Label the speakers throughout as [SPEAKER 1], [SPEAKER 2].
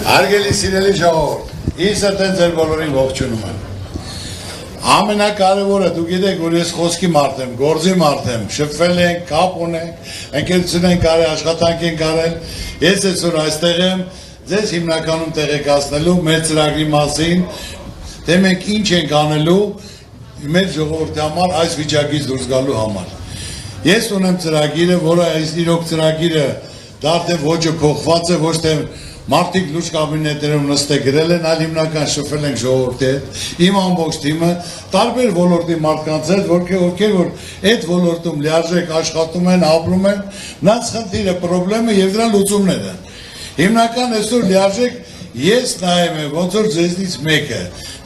[SPEAKER 1] Հարգելի սիրելի ժողովուրդ, ես այդտեղ ձեր բոլորին ողջունում եմ։ Ամենակարևորը դուք գիտեք, որ ես խոսքի մարդ եմ, գործի մարդ եմ, շփվել ենք, կապ ունենք, ընկերություն ենք արել, աշխատանք ենք արել։ Ես այսօր այստեղ եմ ձեզ հիմնականում տեղեկացնելու մեր ծրագրի մասին, թե մենք ինչ ենք անելու մեր ժողովրդի համար այս վիճակից դուրս գալու համար։ Ես ունեմ ծրագիրը, որը այս իրոք ծրագիրը դարձել ոճը փոխված է, ոչ թե մարդիկ լուրջ կաբինետներում նստել գրել են, այլ հիմնական շփվել ենք ժողովրդի հետ, իմ ամբողջ թիմը, տարբեր ոլորտի մարդկանց հետ, ովքեր որ այդ ոլորտում լիարժեք աշխատում են, ապրում են, նրանց խնդիրը, պրոբլեմը եւ դրա լուծումները։ Հիմնական այսօր լիարժեք ես նայում եմ, ոնց որ ձեզնից մեկը,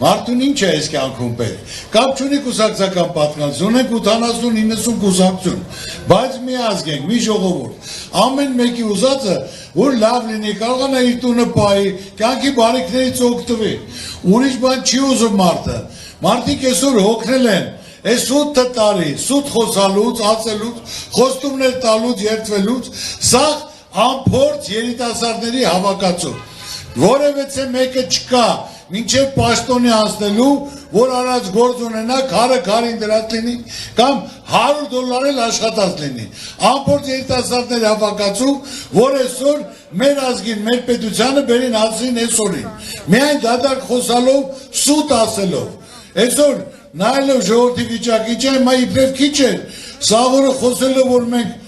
[SPEAKER 1] մարդուն ինչ է այս կյանքում պետք, կապ չունի կուսակցական պատկանելություն, ունենք 80-90 կուսակցություն, բայց մի ազգ ենք, մի ժողովուրդ, ամեն մեկի ուզածը, որ լավ լինի, կարողանա իր տունը պահի, կյանքի բարիքներից օգտվի, ուրիշ բան չի ուզում մարդը, մարդիկ այսօր հոգնել են, այս 8 տարի, սուտ խոսալուց, ածելուց, խոստումներ տալուց, երդվելուց, սա անփորձ երիտասարդների հավաքածու, որևէ մեկը չկա, մինչև պաշտոնի անցնելու, որ արած գործ ունենա, քարը քարին դրած լինի, կամ $100 էլ աշխատած լինի։ Անփորձ երիտասարդների հավաքածու, որ այսօր մեր ազգին, մեր պետությանը բերին հասին այսօրին։ Միայն դատարկ խոսալով, սուտ ասելով։ Այսօր նայելով ժողովրդի վիճակը, ինչ է, մա իբրև քիչ է, սա որը խոսելով, որ մենք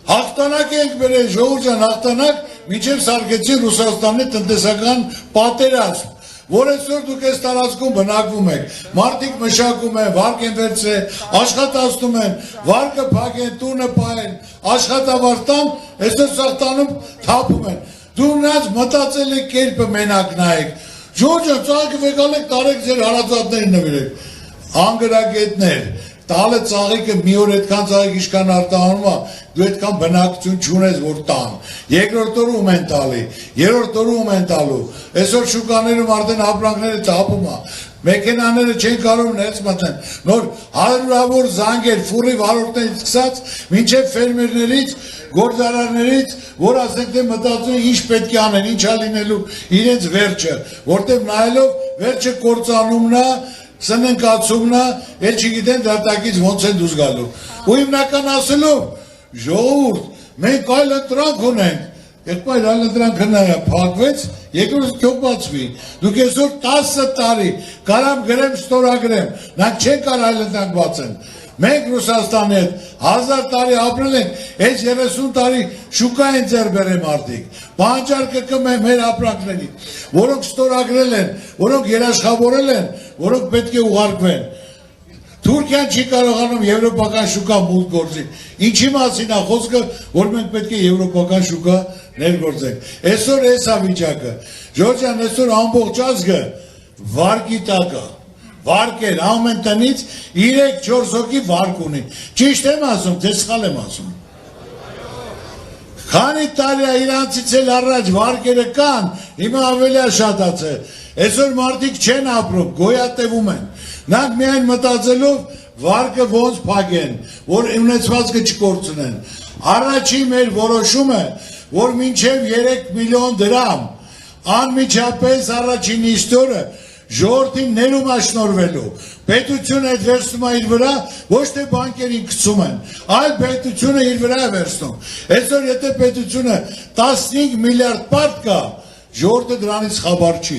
[SPEAKER 1] հաղթանակ ենք բերել, ժողովուրդ ջան, հաղթանակ, մինչև սարքեցի Ռուսաստանի տնտեսական պատերազմ, որ այսօր դուք այս տարածքում բնակվում եք, մարդիկ մշակում են, վարկ են վերցրել, աշխատացնում են, վարկը փակեն, տունը պահեն, աշխատավարձան, այսօր սաղտանում թափում են։ Դու նրանց մտածել եք կերպը մենակ նայեք, ժողովուրդ ջան, ծաղիկը վեկալ եք, տարեք ձեր հարազատներին նվիրեք, անգրագետներ, տալը ծաղիկը մի օր այդքան ծաղիկ իշքան արտահանում է, դու այդքան բնակություն չունես, որ տան, երկրորդ օրը ում են տալի, երրորդ օրը ում են տալու, այսօր շուկաներում արդեն ապրանքները թափում է, մեքենաները չեն կարող ներս մտնել, նոր հարյուրավոր զանգեր, ֆուրի վարորդներից սկսած, մինչև ֆերմերներից, գործարարներից, որ ասենք թե մտածում ինչ պետք է անեն, ինչ է լինելու իրենց վերջը, որտեղ նայելով վերջը կործանումն է, սննկացումն է, էլ չգիտեն դարտակից ոնց են դուրս գալու։ Ու հիմնական ասելով, ժողովուրդ, մենք այլ ընտրանք ունենք, եղբայր այլ ընտրանքը նայա փակվեց, երկրորդ թողացվի։ Դուք այսօր 10 տարի կարամ գրեմ, ստորագրեմ, նրանք չեն կարող այլ ընտրանք բացեն։ Մենք Ռուսաստանի հետ 1000 տարի ապրել ենք, այս 30 տարի շուկա են ձեռ բերել մարդիկ, պահանջարկը կմ է մեր ապրանքների, որոնք ստորագրել են, որոնք երաշխավորել են, որոնք պետք է ուղարկվեն։ Թուրքիան չի կարողանում եվրոպական շուկա մուտք գործի։ Ինչի մասին է խոսքը, որ մենք պետք է եվրոպական շուկա ներգործենք։ Այսօր էս է վիճակը։ Ժորժ ջան, այսօր ամբողջ ազգը վարկի տակ է։ Վարկ էր, ամեն տնից 3-4 հոգի վարկ ունի։ Ճիշտ եմ ասում, թե սխալ եմ ասում։ Քանի տարի է իրանցից էլ առաջ վարկերը կան, հիմա ավելի է շատացել։ Այսօր մարդիկ չեն ապրում, գոյատևում են։ Նրանք միայն մտածելով վարկը ոնց փակեն, որ ունեցվածքը չկորցնեն։ Առաջի մեր որոշումը, որ մինչև 3 միլիոն դրամ անմիջապես առաջին իստորը ժողովրդին ներում աշնորվելու, պետությունը այդ վերցնում է իր վրա, ոչ թե բանկերին գցում են, այլ պետությունը իր վրա է վերցնում։ Այսօր եթե պետությունը 15 միլիարդ պարտ կա, ժողովուրդը դրանից խաբար չի։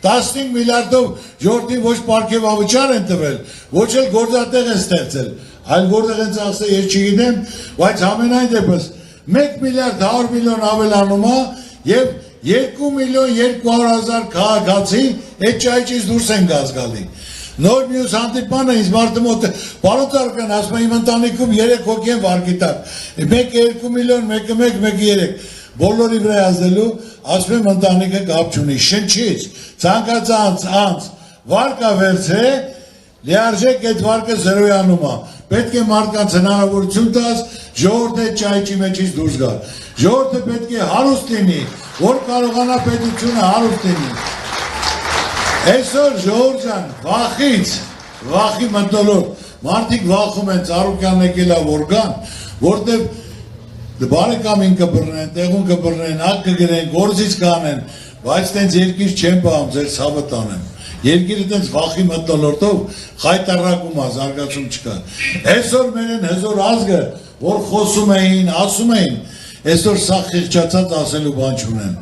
[SPEAKER 1] 15 միլիարդով ժողովրդին ոչ պարգևավճար են տվել, ոչ էլ գործատեղ են ստեղծել, այլ որտեղ են ծախսել ես չգիտեմ, բայց ամենայն դեպս 1 միլիարդ 100 միլիոն ավելանում է եւ 2 միլիոն 200,000 քաղաքացի այդ ճայճից դուրս են գազգալի։ Նոր մյուս հանդիպանը ինձ մարդը մոտ պարոն Ծառուկյան ասում է իմ ընտանիքում 3 հոգի են վարկի տակ, մեկը 2 միլիոն, մեկը 1, մեկը 3, բոլորի վրա ազդելու, ասում եմ ընտանիքը կապ չունի, շնչից, ցանկացած անց վարկա վերցրե, լիարժեք այդ վարկը զրոյանում է, պետք է մարդկանց հնարավորություն տաս, ժողովուրդը այդ ճայճի մեջից դուրս գա, ժողովուրդը պետք է հարուստ լինի, որ կարողանա պետությունը հարուստ լինի։ Այսօր ժողովուրդ ջան, վախի մտնոլորտ, մարդիկ վախում են, Ծառուկյանն եկել է որ գան, որտեղ բարեկամին կբռնեն, տեղուն կբռնեն, հակ կգրեն, գործից կանեն, բայց տենց երկիր չեմ բաղում, ձեր ցավը տանեմ։ Երկիրը տենց վախի մտնոլորտով խայտարակում է, զարգացում չկա։ Այսօր մերեն հզոր ազգը, որ խոսում էին, ասում էին, այսօր սա խիղճացած ասելու բան չունեմ։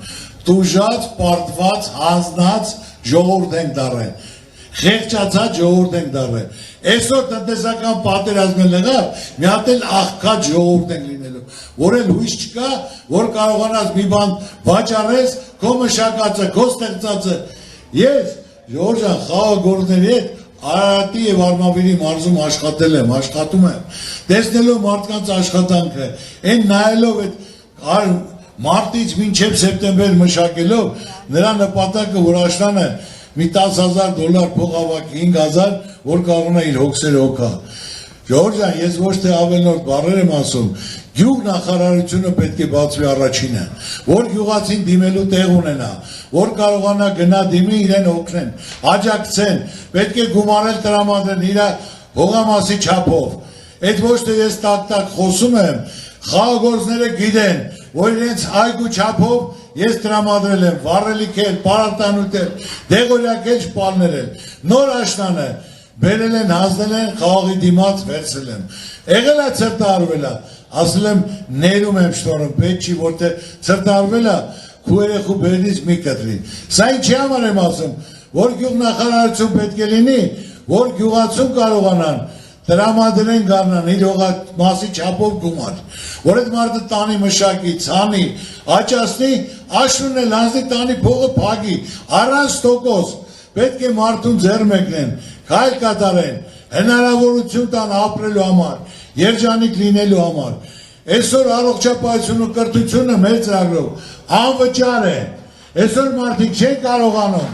[SPEAKER 1] Տուժած, պարտված, հանձնած ժողովուրդ ենք դառել։ Խեղճացած ժողովուրդ ենք դառել։ Այսօր տնտեսական պատերազմը եղավ, մի հատ էլ աղքատ ժողովուրդ ենք լինելու, որ էլ հույս չկա, որ կարողանաս մի բան վաճառես, քո մշակածը, քո ստեղծածը։ Ես Ժողովուրդ ջան, խաղաղագործների հետ Արարատի եւ Արմավիրի մարզում աշխատել եմ, աշխատում եմ, տեսնելով մարդկանց աշխատանքը, այն նայելով այդ մարտից մինչև սեպտեմբեր մշակելով, նրա նպատակը, որ աշնանը մի $10,000 փող հավաքի, 5,000, որ կարողանա իր հոգսերը հոգա։ Ժողովուրդ ջան, ես ոչ թե ավելորդ բառեր եմ ասում, գյուղ նախարարությունը պետք է բացվի առաջինը, որ գյուղացին դիմելու տեղ ունենա, որ կարողանա գնա դիմի իրեն օգնեն, աջակցեն, պետք է գումարել տրամադրեն իր հողամասի չափով։ Այդ ոչ թե ես տակ-տակ խոսում եմ, խաղաղագործները գիտեն, որ իրենց այգու չափով ես տրամադրել եմ, վառելիք էլ, պարարտանյութ էլ, դեղորյակ էլ, շպալներ էլ, նոր աշնանը բերել են, հանձնել են, խաղաղի դիմաց վերցել եմ։ Եղել է ցրտարվել է, ասել եմ ներում եմ շտորում, պետք չի, որտեղ ցրտարվել է, քու երեխու բերնից մի կտրի։ Սա ինչի համար եմ ասում, որ գյուղ նախարարություն պետք է լինի, որ գյուղացում կարողանան տրամադրեն գարնան իր հողամասի չափով գումար, որ այդ մարդը տանի մշակի, ցանի, աճացնի, աշունն էլ հանձնի տանի փողը փագի, առանց տոկոս, պետք է մարդուն ձեռ մեկնեն, քայլ կատարեն, հնարավորություն տան ապրելու համար, երջանիկ լինելու համար։ Այսօր առողջապահությունը կրթությունը մեր ծրագրով անվճար է, այսօր մարդիկ չեն կարողանում։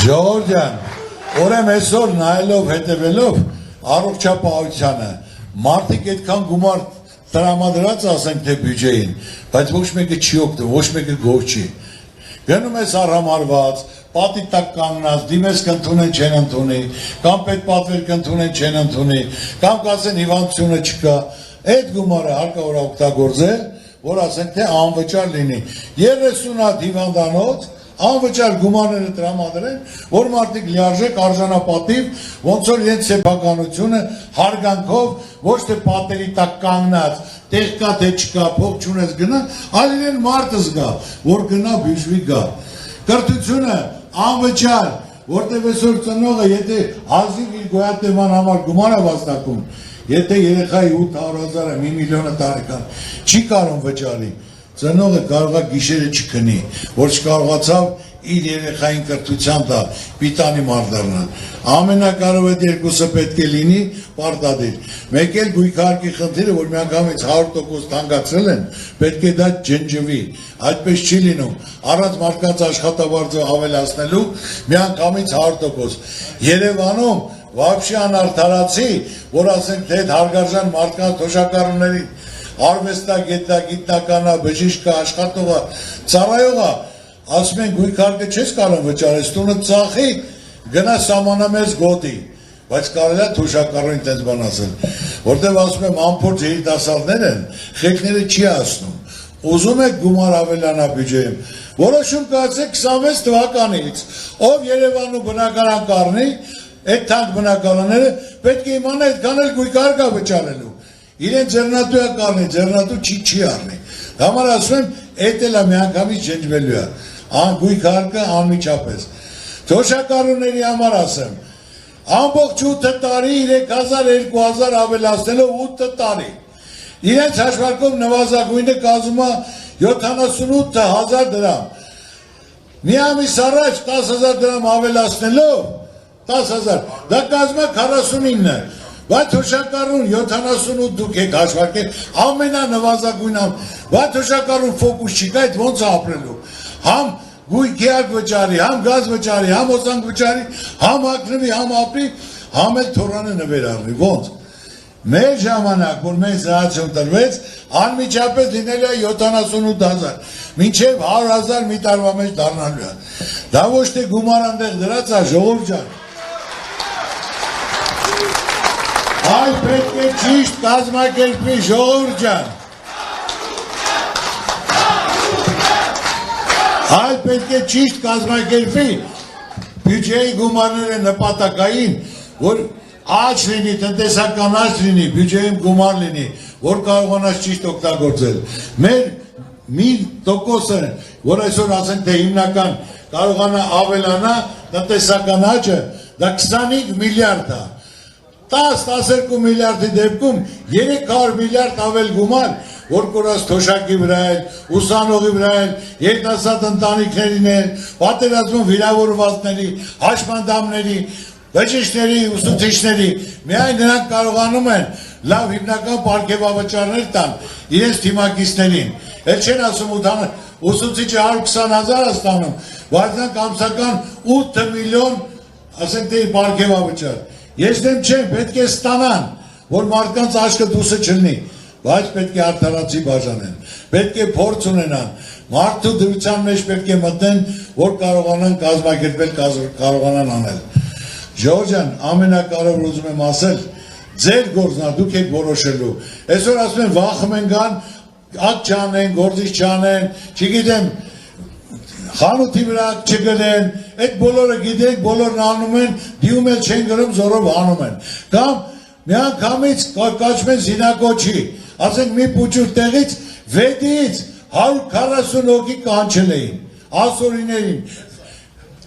[SPEAKER 1] Ժողովուրդ ջան, օրեմ այսօր նայելով, հետևելով առողջապահությանը, մարդիկ այդքան գումար տրամադրած ասենք թե բյուջեին, բայց ոչ մեկը չի օգտվում, ոչ մեկը գող չի։ Գնում ես առհամարված, պատի տակ կանգնած, դիմես կընդունեն չեն ընդունի, կամ պետպատվեր կընդունեն չեն ընդունի, կամ կասեն հիվանդությունը չկա, այդ գումարը հարկավոր է օգտագործել, որ ասենք թե անվճար լինի։ 30 հատ հիվանդանոց անվճար գումարները տրամադրեն, որ մարդիկ լիարժեք արժանապատիվ, ոնց որ իրենց սեփականությունը հարգանքով, ոչ թե պատերի տակ կանգնած, տեղ կա թե չկա, փող չունես գնա, այլ իրեն մարդը զգա, որ գնա բյուջվի գա։ Կրթությունը անվճար, որտեղ այսօր ծնողը, եթե ազնիվ իր գոյատևման համար գումար է վաստակում, եթե երեխայի 800,000-ը 1 միլիոնը տարեկան, չի կարող վճարի։ Ծնողը կարող է գիշերը չքնի, որ չկարողացավ իր երեխային կրթության տա, պիտանի մարդարնան։ Ամենակարևոր այդ երկուսը պետք է լինի պարտադիր։ Մեկ էլ գույքարկի խնդիրը, որ միանգամից 100% թանկացրել են, պետք է դա ջնջվի, այդպես չի լինում։ Առանց մարդկանց աշխատավարձը ավելացնելու միանգամից 100%։ Երևանում вообще անարդարացի, որ ասենք թե այդ հարգարժան մարդկանց թոշակառուների արվեստագետագիտնականա, բժիշկա, աշխատողա, ծառայողա, ասում են գույքարկը չես կարող վճարես, տունը ծախի, գնա սահմանամերձ գոտի, բայց կարելի է թոշակառուին տենց բան ասել, որտեղ ասում եմ անփորձ երիտասարդներ են, խելքները չի ասնում, ուզում եք գումար ավելանա բյուջեում, որոշում կայացեք 26 թվականից, ով Երևանում բնակարան կառնի, այդ թանկ բնակարանները պետք է իմանա այդքան էլ գույքարկա վճարելու։ Իրեն ձեռնատու է կառնի, ձեռնատու չի առնի։ Համար ասում եմ, այդ էլ է միանգամից ջնջվելու է, գույքարկը անմիջապես։ Թոշակառուների համար ասեմ, ամբողջ 8 տարի 3,000, 2,000 ավելացնելով 8 տարի։ Իրենց հաշվարկով նվազագույնը կազմում է 78,000 դրամ։ Մի ամիս առաջ 10,000 դրամ ավելացնելով, 10,000, դա կազմում է 49, բայց թոշակառուն 78 դուք եք հաշվարկել, ամենանվազագույն, բայց թոշակառուն ֆոկուս չի կա, այդ ոնց է ապրելու, համ գույքիակ վճարի, համ գազ վճարի, համ օծանք վճարի, համ հագնվի, համ ապրի, համ էլ թորանը նվեր առնի, ոնց։ Մեր ժամանակ, որ մեզ զրացում տրվեց, անմիջապես լինելու է 78,000, մինչև 100,000 մի տարվա մեջ դառնալու է։ Դա ոչ թե գումար այնտեղ դրած է, ժողովուրդ ջան, Այլ պետք է ճիշտ կազմակերպի ժողովուրդ ջան։ Այլ պետք է ճիշտ կազմակերպի բյուջեի գումարները նպատակային, որ աճ լինի, տնտեսական աճ լինի, բյուջեում գումար լինի, որ կարողանաս ճիշտ օգտագործել։ Մեր մի տոկոսը, որ այսօր ասենք թե հիմնական կարողանա ավելանա տնտեսական աճը, դա 25 միլիարդ է։ 10-12 միլիարդի դեպքում 300 միլիարդ ավել գումար, որ կորած թոշակի վրա էլ, ուսանողի վրա էլ, երիտասարդ ընտանիքներին էլ, պատերազմում վիրավորվածների, հաշմանդամների, բժիշկների, ուսուցիչների, միայն նրանք կարողանում են լավ հիմնական պարգևավճարներ տան իրենց թիմակիցներին։ Էլ չեն ասում ուսուցիչը 120,000 ստանում, բայց նրանք ամսական 8 միլիոն, ասենք թե պարգևավճար։ Ես դեմ չեմ, պետք է ստանան, որ մարդկանց աչքը դուսը չլինի, բայց պետք է արդարացի բաժանեն, պետք է փորձ ունենան, մարդու դրության մեջ պետք է մտնեն, որ կարողանան կազմակերպել, կարողանան անել։ Ժողովուրդ ջան, ամենակարևորը ուզում եմ ասել, ձեր գործն է, դուք եք որոշելու։ Այսօր ասում են վախում են գան, ակ չանեն, գործիչ չանեն, չգիտեմ, խանութի վրա չգրեն, այդ բոլորը գիտենք, բոլորն անում են, դիում էլ չեն գրում, զորով անում են։ Կամ մի անգամից կաչում են զինակոչի, ասենք մի պուճուր տեղից 6-ից 140 հոգի կանչել էին, ասորիներին։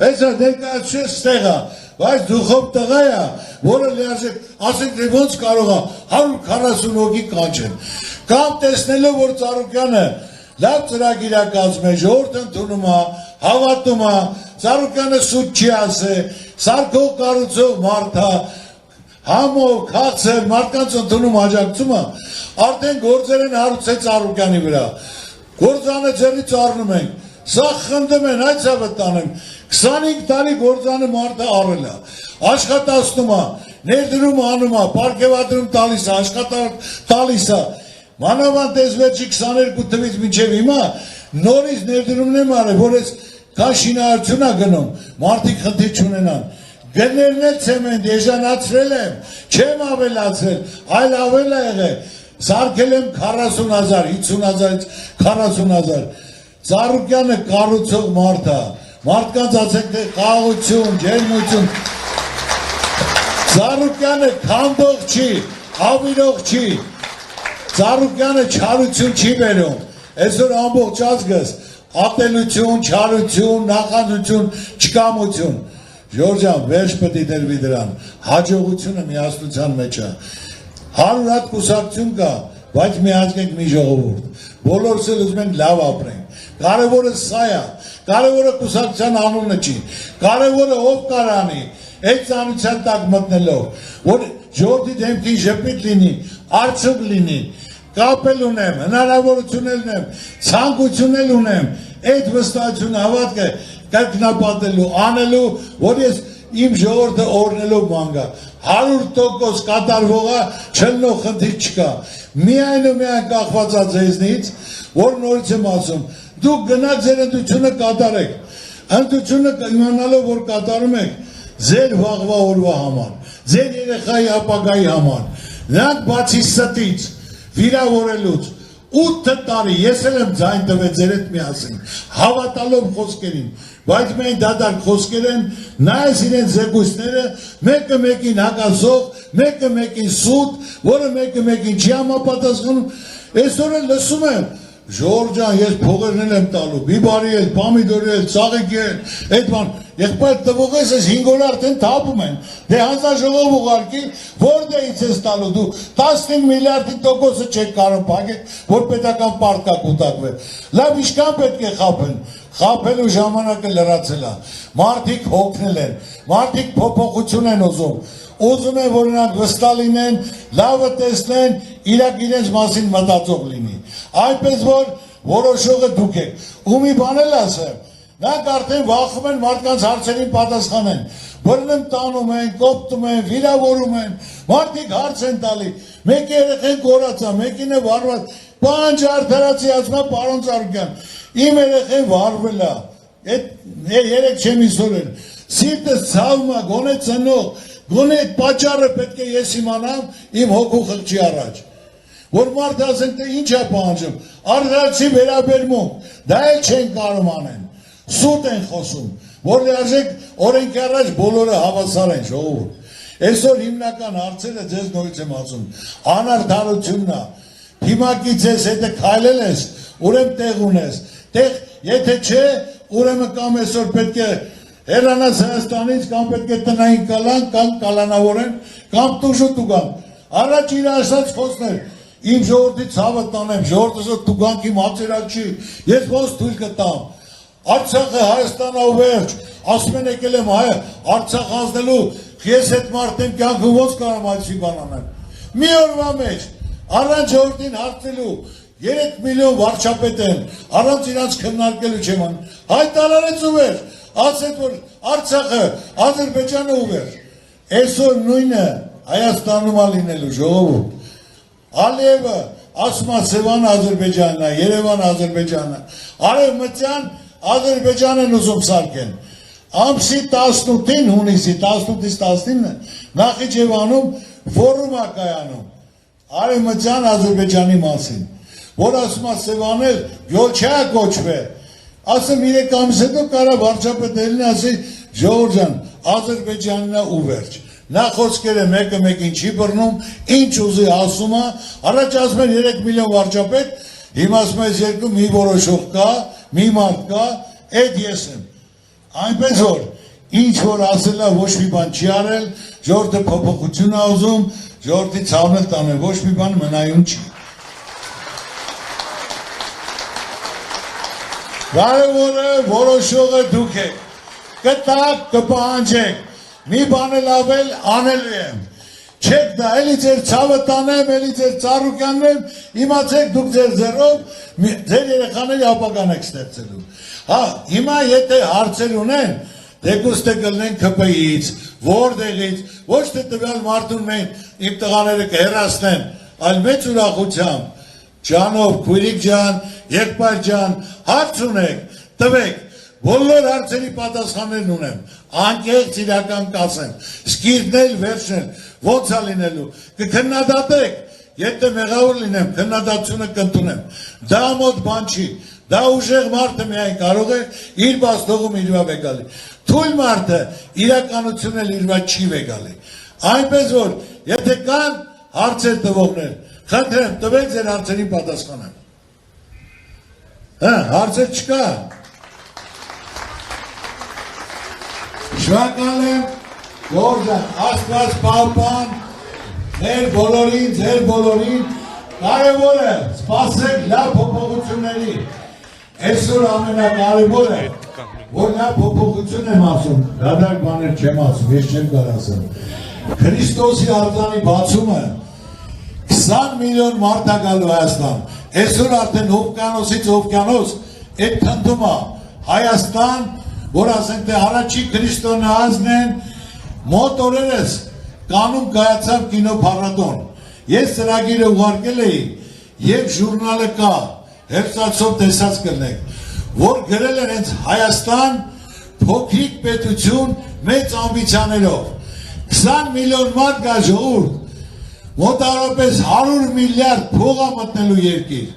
[SPEAKER 1] Այսա ներկայացրեց ստեղա, բայց դուխով տղա է, որը լիարժեք, ասենք թե ոնց կարող է 140 հոգի կանչեն։ Կամ տեսնելով, որ Ծառուկյանը լավ ծրագիր է կազմել, ժողովուրդը ընդունում է, հավատում է, Ծառուկյանը սուտ չի ասել, սարքող կառուցող մարդ է, համով, քաղցր, մարդկանց ընդունում աջակցում է, արդեն գործեր են հարուցել Ծառուկյանի վրա, գործանը ձեռից առնում ենք, սա խնդում են, այդ սա վտանեմ, 25 տարի գործանը մարդը առել է, աշխատացնում է, ներդրում անում է, պարգևատրում տալիս է, աշխատանք տալիս է, մանավանդ այս վերջի 22 թվից մինչև հիմա նորից ներդրումն եմ արել, որ այս կան շինարարություն է գնում, մարդիկ խնդիր չունենան, գներն էլ ցեմենտ էժանացրել եմ, չեմ ավելացրել, այլ ավել է եղել, սարքել եմ 40,000, 50,000-ից 40,000, Ծառուկյանը կառուցող մարդ է, մարդկանց ասենք թե խաղաղություն, ջերմություն, Ծառուկյանը քանդող չի, ավիրող չի, Ծառուկյանը չարություն չի բերում, այսօր ամբողջ ազգս ատելություն, չարություն, նախանձություն, չկամություն, Ժորժ ջան, վերջ պետք է դրվի դրան, հաջողությունը միասնության մեջ է, 100 հատ կուսակցություն կա, բայց միացնենք մի ժողովուրդ, բոլորս էլ ուզում ենք լավ ապրենք, կարևորը սա է, կարևորը կուսակցության անունը չի, կարևորը ով կարանի, այդ ծանության տակ մտնելով, որ ժողովրդի դեմքին ժպիտ լինի, արդյունք լինի, կապել ունեմ, հնարավորություն ունեմ, ցանկություն ունեմ, այդ վստահությունը հավատքը կրկնապատելու, անելու, որ ես իմ ժողովուրդը օրնելով մանգա, 100% կատարվողը չլնող խնդիր չկա, միայն ու միայն կախված է ձեզնից, որ նորից եմ ասում, դուք գնաք ձեր ընտրությունը կատարեք, ընտրությունը իմանալով, որ կատարում եք, ձեր վաղվա օրվա համար, ձեր երեխայի ապագայի համար, նրանք բացի ստից, վիրավորելուց, 8 տարի, ես էլ եմ ձայն տվել ձեր հետ միասին, հավատալով խոսքերին, բայց մենք դատարկ խոսքեր են, նայես իրեն զեկույցները, մեկը մեկին հակասող, մեկը մեկին սուտ, որը մեկը մեկին չի համապատասխանում, այսօր էլ լսում եմ, Ժորժ ջան, ես փողերն եմ տալու, բիբարի էլ, պամիդորի էլ, ծաղիկի էլ, այդ բան, եղբայր տվող ես 5 օր արդեն թափում են, դե հանձնաժողով ուղարկի, որտեղից ես տալու, դու 15 միլիարդի տոկոսը չեք կարող փակել, որ պետական պարտքա կուտակվի, լավ ինչքան պետք է խաբեն, խաբելու ժամանակը լրացել է, մարդիկ հոգնել են, մարդիկ փոփոխություն են ուզում են, որ նրանք վստահ լինեն, լավը տեսնեն, իրենց մասին մտածող լինի, այնպես որ որոշողը դուք եք, ու մի բան էլ ասեմ, նրանք արդեն վախում են մարդկանց հարցերին պատասխանեն, բռնում տանում են, կոպտում են, վիրավորում են, մարդիկ հարց են տալի, մեկի երեխեն կորացա, մեկին է վարված, պանջ արդարացի ասում է պարոն Ծառուկյան, իմ երեխեն վարվել է, երեք չեմ իսորել, սիրտս ցավում է, գոնե ծնող, գոնե այդ պատճառը պետք է ես իմանամ իմ հոգու խղճի առաջ։ Որ մարդը ասեն, թե ինչ է պահանջում, արդարացի վերաբերմունք, դա էլ չեն կարող անեն, սուտ են խոսում, որ լիարժեք օրենքի առաջ բոլորը հավասար են, ժողովուրդ։ Այսօր հիմնական հարցերը ձեզ նորից եմ ասում, անարդարությունն է, հիմակի ձեզ հետը քայլել ես, ուրեմն տեղ ունես, տեղ եթե չէ, ուրեմն կամ այսօր պետք է հեռանաս Հայաստանից, կամ պետք է տնային կալան, կամ կալանավորեն, կամ տուժուտ ուգան, առաջ իր ասած խոսներ, իմ ժողորդի ցավը տանեմ, ժողորդը տուգանքի մացերակ չի, ես ոնց թույլ կտամ, Արցախը Հայաստանա ու վերջ, ասում են եկել եմ Արցախ հանձնելու, ես հետ մարդեմ կյանքում ոնց կարամ այդպիսի բան անեմ։ Մի օրվա մեջ առանց ժողովրդին հարցնելու 3 միլիոն վարչապետ են, առանց իրանց քննարկելու չեմ անում։ Հայտարարեց ու վերջ, ասեց որ Արցախը Ադրբեջանը ու վերջ։ Այսօր նույնը Հայաստանում է լինելու ժողովուրդ։ Ալիևը ասում է Սևան Ադրբեջանն է, Երևան Ադրբեջանն է, Արևմտյան Ադրբեջան են ուզում սարքեն։ Ամսի 18-ին, հունիսի 18-ից 19-ը Նախիջևանում ֆորում է կայանում Արևմտյան Ադրբեջանի մասին, որ ասում է Սևանել Գյոլչա կոչվե, ասում 3 ամիս հետո կարա վարչապետելին ասի Ժողովուրդ ջան, Ադրբեջանն է ու վերջ։ Նա խոսքերը մեկը մեկին չի բռնում, ինչ ուզի ասում է, առաջ ասում են 3 միլիոն վարչապետ, հիմա ասում ես երկու մի որոշող կա, մի մարդ կա, այդ ես եմ։ Այնպես որ, ինչ որ ասել է ոչ մի բան չի արել, ժողովուրդը փոփոխություն է ուզում, ժողովրդի ցավն էլ տանել, ոչ մի բան մնայուն չի։ Կարևորը որոշողը դուք եք, կտակ, կպահանջեք, մի բան էլ ավել անելու եմ, չեք դա, էլի ձեր ցավը տանեմ, էլի ձեր ծառուկյանն եմ, իմացեք դուք ձեր ձեռով ձեր երեխաների ապագան եք ստեղծելու։ Հա, հիմա եթե հարցեր ունեն, դեկուստ է կլնեն ԿՊԻ-ից, որտեղից, ոչ թե տվյալ մարդուն մենք իմ տղաները կհեռացնեն, այլ մեծ ուրախությամբ, ջանով, քույրիկ ջան, եղբայր ջան, հարց ունեք, տվեք, բոլոր հարցերի պատասխաններն ունեմ, անկեղծ իրական կասեմ, սկիզբնել, վերջնել, ոնց է լինելու, կքննադատեք, եթե մեղավոր լինեմ, քննադատությունը կընդունեմ, դա մոտ բան չի, դա ուժեղ մարդը միայն կարող է իր բաստողում իրվա վեգալի, թույլ մարդը իրականություն էլ իրվա չի վեգալի, այնպես որ, եթե կան հարցեր տվողներ, խնդրեմ, տվեք ձեր հարցերին պատասխանեմ, հարցեր չկա, շնորհակալ եմ, Գորգան, Աստված պահպան, մեր բոլորին, ձեր բոլորին, կարևոր է, սպասեք լավ փոփոխությունների, այսօր ամենակարևորը, որ լավ փոփոխություն եմ ասում, դատարկ բաներ չեմ ասում, ես չեմ կարող ասեմ, Քրիստոսի արձանի բացումը 20 միլիոն մարդ է գալու Հայաստան, այսօր արդեն օվկիանոսից օվկիանոս, այդ քանդում է Հայաստան, որ ասենք թե առաջի քրիստոնեազն են, մոտ օրերս կանում կայացավ կինոփառատոն։ Ես ծրագիրը ուղարկել էի եւ ժուրնալը կա, հերթացով տեսած կլնեք, որ գրել են հենց Հայաստան փոքրիկ պետություն մեծ ամբիցիաներով։ 20 միլիոն մարդ կա ժողովուրդ, մոտավորապես 100 միլիարդ փող է մտնելու երկիր,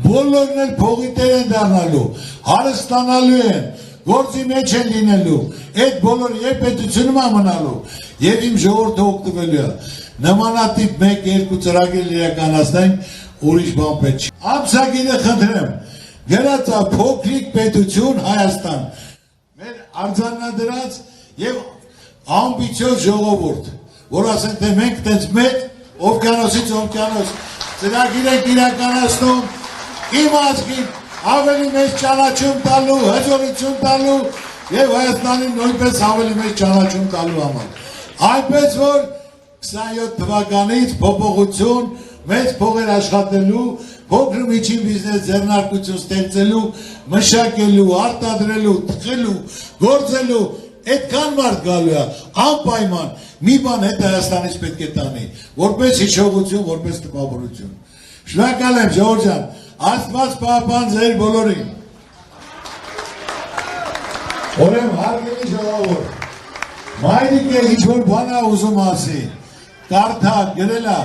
[SPEAKER 1] բոլորն էլ փողի տեր են դառնալու, հարստանալու են, գործի մեջ են լինելու, այդ բոլոր եւ պետությունում է մնալու, եւ իմ ժողովուրդը օգտվելու է, նմանատիպ 1-2 ծրագիր իրականացնենք, ուրիշ բան պետք չի։ Ամսագիրը խնդրեմ, գրած է փոքրիկ պետություն Հայաստան, մեր արձանագրած եւ ամբիցիոզ ժողովուրդ, որ ասենք թե մենք տենց մեծ օվկիանոսից օվկիանոս ծրագիր ենք իրականացնում, իմ ազգին ավելի մեծ ճանաչում տալու, հաջողություն տալու եւ Հայաստանին նույնպես ավելի մեծ ճանաչում տալու համար։ Այնպես որ 27 թվականից փոփոխություն, մեծ փողեր աշխատելու, փոքր ու միջին բիզնես ձեռնարկություն ստեղծելու, մշակելու, արտադրելու, թխելու, գործելու, այդքան մարդ գալու է, անպայման մի բան հետ Հայաստանից պետք է տանի, որպես հիշողություն, որպես տպավորություն։ Շնորհակալ եմ, ժողովուրդ ջան, Աստված պահպան ձեր բոլորին։ Ուրեմն հարգելի ժողովուրդ, Մայրիկը ինչ-որ բան է ուզում ասի, կարդա, գրել է։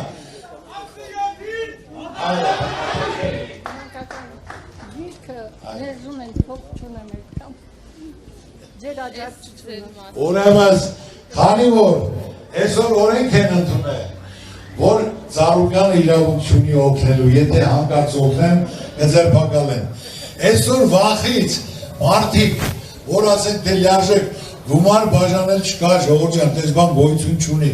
[SPEAKER 2] Գիրքը լեզուն են փոք չունեմ այդքան, ձեր աջակցությունը։
[SPEAKER 1] Ուրեմն, քանի որ այսօր օրենք են ընդունել, որ Ծառուկյանը իրավունք չունի օգնելու, եթե հանկարծ օգնեն, կձերբակալեն։ Այսօր վախից մարդիկ, որ ասեն թե լիարժեք գումար բաժանել չկա, ժողովուրդ ջան, դες բան գոյություն չունի։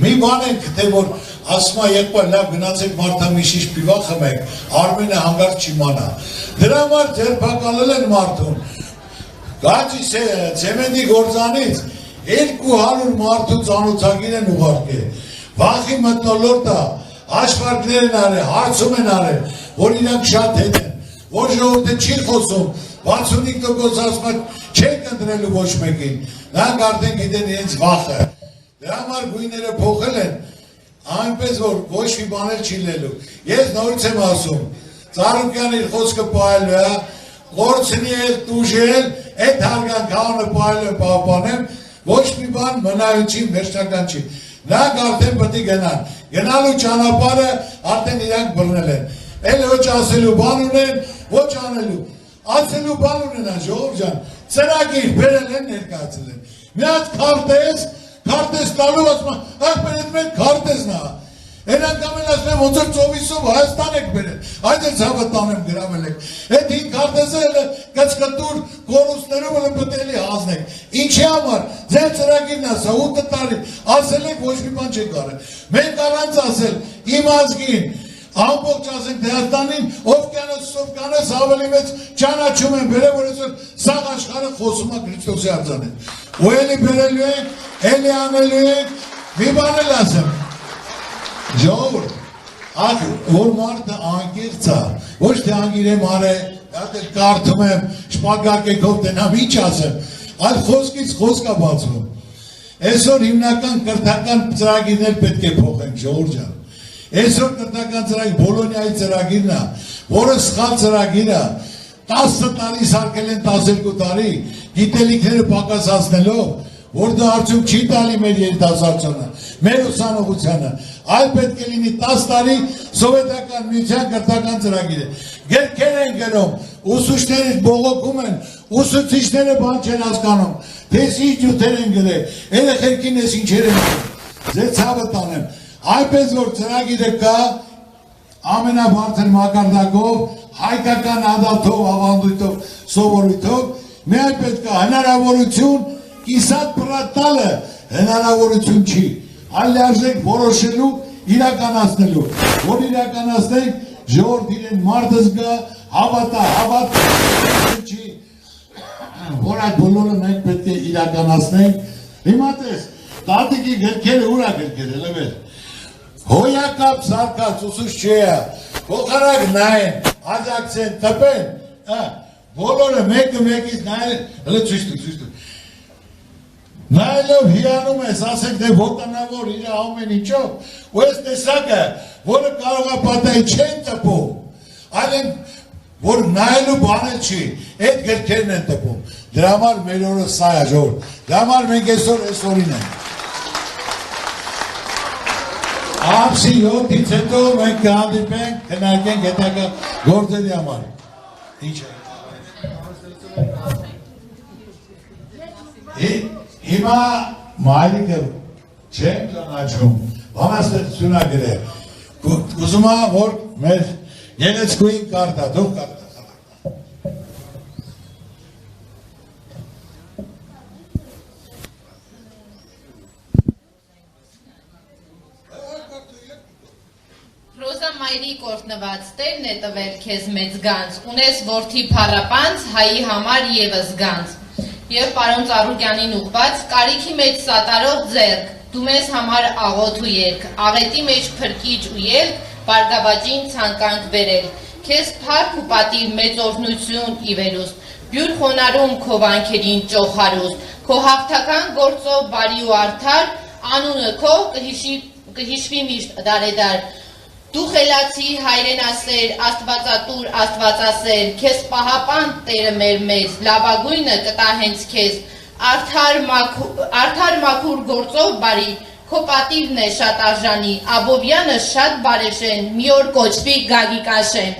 [SPEAKER 1] Մի բան են գտել, որ ասում է եկբար լավ գնացեք մարդամիշիշ պիվա խմեք, Արմենը հանգարց չիմանա։ Դրա համար ձերբակալել են մարդուն։ Գաճի ցեմենտի գործանից 200 մարդու ծանոթագիր են ուղարկել։ Վախի մթնոլորտը հաշվարկներ են արել, հարցում են արել, որ իրանք շատ հետ են, որ ժողովուրդը չի խոսում, 65% ասում են չեն ընտրելու ոչ մեկին, նրանք արդեն գիտեն իրենց վախը։ Դրա համար գույները փոխել են, այնպես որ ոչ մի բան էլ չի լելու։ Ես նորից եմ ասում, Ծառուկյանը իր խոսքը պահելու է, գործնի էլ, տուժել, այդ հարգանքանը պահելու է պահպանեմ, ոչ մի բան մնայուն չի, վերջնական չի։ Նրանք արդեն պետք է գնան, գնալու ճանապարհը արդեն իրանք բռնել են։ Էլ ոչ ասելու բան ունեն, ոչ անելու։ Ասելու բան ունենան, ժողովուրդ ջան, ծրագիր բերել են, ներկայացել են։ Մի հատ քարտեզ տալու ասում են, ախ բերել մենք քարտեզն է։ Այն անգամ էլ ասում են, ոնց որ ծովիսով Հայաստան եք բերել, այդ էլ ցավը տանեմ գրավել եք։ Այդ 5 քարտեզը կծկտուր կորուստներով էլ պետք է հանձնեք։ Ինչի համար, ձեր ծրագիրն է, 8 տարի, ասել եք ոչ մի բան չեք արել։ Մենք առանց ասել, իմ ազգին, ամբողջ ասենք Հայաստանին, Սովկանես ավելի մեծ ճանաչում են բերել, որ այսօր սաղ աշխարհը խոսում է Քրիստոսի արձանին։ Ու էլի բերելու ենք, էլի անելու ենք, մի բան էլ ասեմ։ Ժողովուրդ, որ մարդը անկեղծ է, ոչ թե անգիրեմ արել, դեռ կարդում եմ, շպագարկեքով տենամ, ինչ ասեմ, այլ խոսքից խոսք է բացվում։ Այսօր հիմնական կրթական ծրագիրներ պետք է փոխենք, ժողովուրդ ջան։ Այսօր կրթական ծրագիր, Բոլոնիայի ծրագիրն է, որը սխալ ծրագիր է, 10 տարի սարքել են 12 տարի, գիտելիքները պակասացնելով, որ դա արդյունք չի տալի մեր երիտասարդությանը, մեր ուսանողությանը, այլ պետք է լինի 10 տարի սովետական միության կրթական ծրագիրը։ Գրքեր են գրում, ուսուցիչները բողոքում են, ուսուցիչները բան չեն հասկանում, թե ինչ ջութեր են գրել, երեխեքին էս ինչեր են գրել, ձեր ցավը տանեմ, այնպես որ ծրագիրը կա, ամենաբարձր մակարդակով, հայկական ադատով, ավանդույթով, սովորույթով, միայն պետք է հնարավորություն կիսատ պրատալը հնարավորություն չի, այլ լիարժեք որոշելու, իրականացնելու, որ իրականացնենք, ժողովուրդ իրեն մարդը զգա, հավատ չի, որ այդ բոլորը մենք պետք է իրականացնենք, հիմա տես, տատիկի գրքերը ուր է գրքերը, լվեր, հոյակապ սարկած ուսուցչեը, փոխարակ նայեն, աջակցեն, տպեն, բոլորը մեկը մեկից նայեն, հլը ցույց տուր, նայելով հիանում ես, ասենք դե ոտանավոր իր ամեն ինչով, ու այս տեսակը, որը կարող է պատահի չեն տպում, այլ են, որ նայելու բանը չի, այդ գրքերն են տպում, դրա համար մեր օրը սա է ժողովուրդ, դրա համար մենք այսօրին ենք։ Ամսի 7-ից հետո մենք կհանդիպենք, քննարկենք հետագա գործերի համար։ Ինչ է։ Հիմա մայրիկը չեմ ճանաչում, բանաստեղծություն է գրել։ Ուզում եմ, որ մեր գեղեցկուհին կարդա, դու կարդա։
[SPEAKER 3] Ռոզա մայրիկ օրհնված Տերն է տվել քեզ մեծ գանձ, ունես որդի փառապանց, հայի համար ևս գանձ։ Եվ պարոն Ծառուկյանին ուղված կարիքի մեջ սատարող ձեռք, դու մեզ համար աղոթ ու երգ, աղետի մեջ փրկիչ ու ելք, բարգավաճին ցանկանք բերել։ Քեզ փառք ու պատիվ մեծ օրհնություն ի վերուստ, բյուր խոնարհում քո վանքերին ճոխարուստ, քո հաղթական գործով բարի ու արդար, անունը քո կհիշվի միշտ դարեդար։ Դու խելացի հայրենասեր, աստվածատուր, աստվածասեր, քեզ պահապան Տերը մեր մեծ, լավագույնը կտա հենց քեզ, արդար մաքուր գործով բարի, քո պատիվն է շատ արժանի, Աբովյանը շատ բարեշեն, մի օր կոչվի Գագիկաշեն։